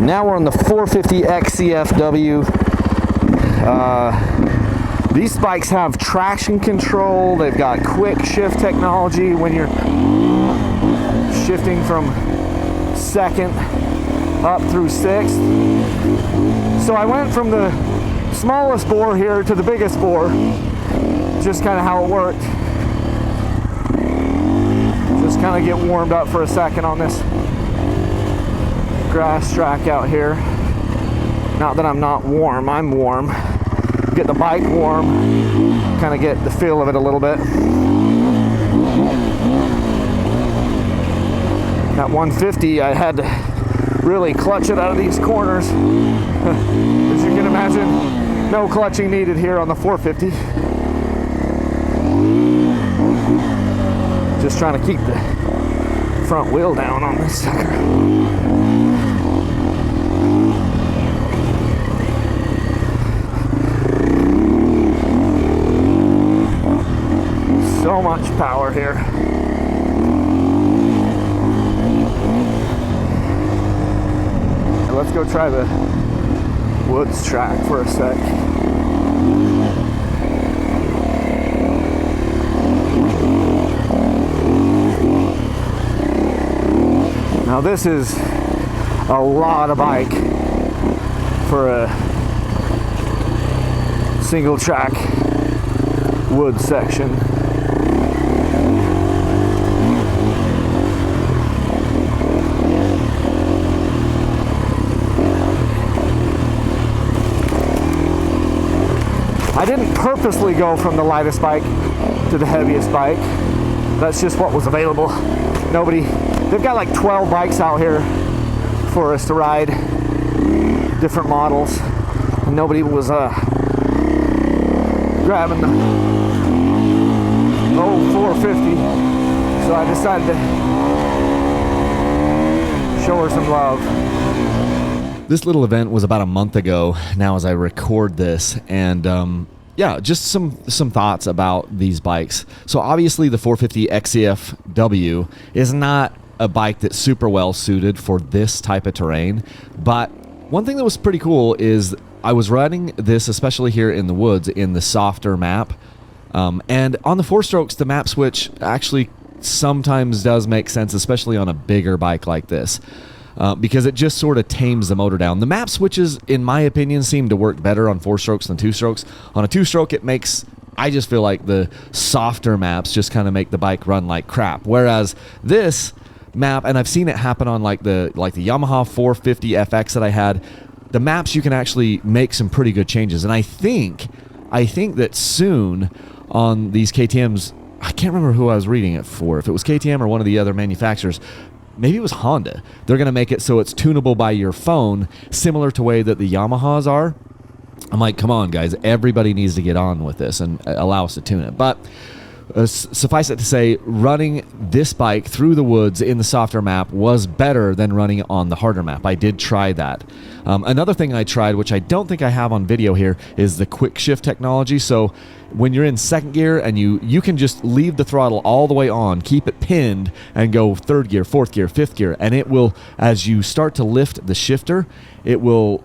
Now we're on the 450XCF-W. These bikes have traction control. They've got quick shift technology when you're shifting from second up through sixth. So I went from the smallest bore here to the biggest bore, just kind of how it worked. Just kind of get warmed up for a second on this grass track out here. Not that I'm not warm, I'm warm. Get the bike warm, kind of get the feel of it a little bit. At 150, I had to really clutch it out of these corners. As you can imagine, no clutching needed here on the 450. Just trying to keep the front wheel down on this sucker. So much power here. Let's go try the woods track for a sec. Now this is a lot of bike for a single track wood section. I didn't purposely go from the lightest bike to the heaviest bike. That's just what was available. They've got like 12 bikes out here for us to ride, different models. And nobody was grabbing the 450. So I decided to show her some love. This little event was about a month ago now as I record this, and yeah, just some thoughts about these bikes. So obviously the 450XCF-W is not a bike that's super well suited for this type of terrain, but one thing that was pretty cool is I was riding this, especially here in the woods, in the softer map, and on the 4-strokes, the map switch actually sometimes does make sense, especially on a bigger bike like this. Because it just sort of tames the motor down. The map switches, in my opinion, seem to work better on 4-strokes than 2-strokes. On a 2-stroke, I just feel like the softer maps just kind of make the bike run like crap. Whereas this map, and I've seen it happen on like the Yamaha 450FX that I had, the maps you can actually make some pretty good changes. And I think that soon on these KTMs, I can't remember who I was reading it for, if it was KTM or one of the other manufacturers, maybe it was Honda. They're going to make it so it's tunable by your phone, similar to the way that the Yamahas are. I'm like, come on, guys. Everybody needs to get on with this and allow us to tune it. But suffice it to say, running this bike through the woods in the softer map was better than running on the harder map. I did try that. Another thing I tried, which I don't think I have on video here, is the quick shift technology. So when you're in second gear and you can just leave the throttle all the way on, keep it pinned, and go third gear, fourth gear, fifth gear, and it will, as you start to lift the shifter, it will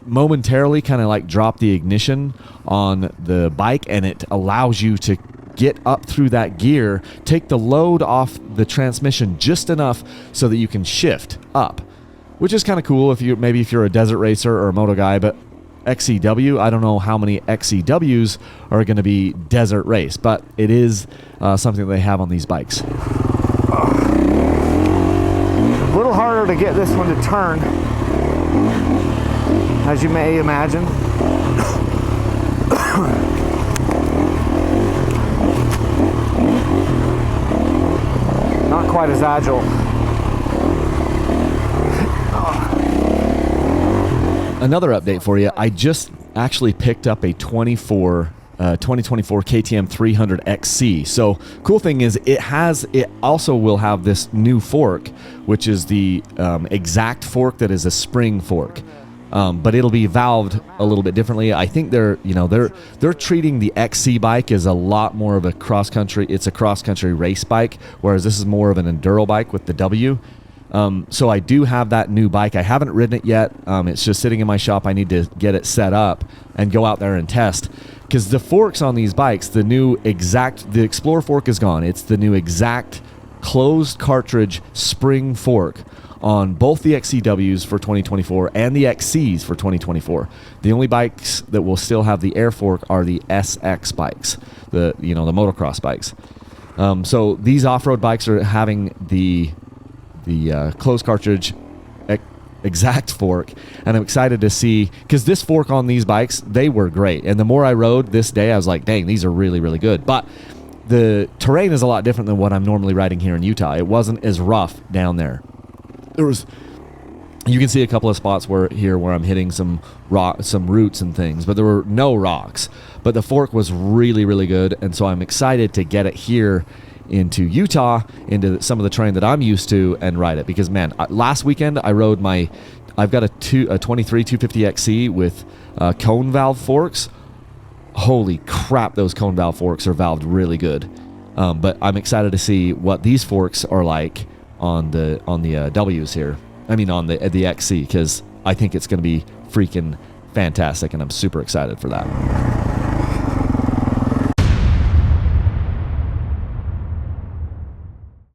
momentarily kind of like drop the ignition on the bike, and it allows you to get up through that gear, take the load off the transmission just enough so that you can shift up, which is kind of cool if you're a desert racer or a moto guy. But XCW, I don't know how many XCWs are going to be desert race, but it is something they have on these bikes. A little harder to get this one to turn, as you may imagine. Not quite as agile. Another update for you. I just actually picked up a 2024 KTM 450XC. So cool thing is it also will have this new fork, which is the exact fork that is a spring fork. But it'll be valved a little bit differently. I think they're treating the XC bike as a lot more of a cross country. It's a cross country race bike, whereas this is more of an enduro bike with the W. So I do have that new bike. I haven't ridden it yet. It's just sitting in my shop. I need to get it set up and go out there and test, because the forks on these bikes, the Explorer fork is gone. It's the new exact closed cartridge spring fork on both the XCWs for 2024 and the XCs for 2024. The only bikes that will still have the air fork are the SX bikes, the motocross bikes. So these off-road bikes are having the closed cartridge exact fork, and I'm excited to see, because this fork on these bikes, they were great, and the more I rode this day, I was like, dang, these are really, really good. But the terrain is a lot different than what I'm normally riding here in Utah. It wasn't as rough down there. You can see a couple of spots where I'm hitting some roots and things, but there were no rocks. But the fork was really, really good, and so I'm excited to get it here into Utah, into some of the terrain that I'm used to, and ride it. Because man, last weekend I rode I've got a 23 250XC with cone valve forks. Holy crap, those cone valve forks are valved really good. But I'm excited to see what these forks are like on the W's here. I mean on the XC, because I think it's going to be freaking fantastic, and I'm super excited for that.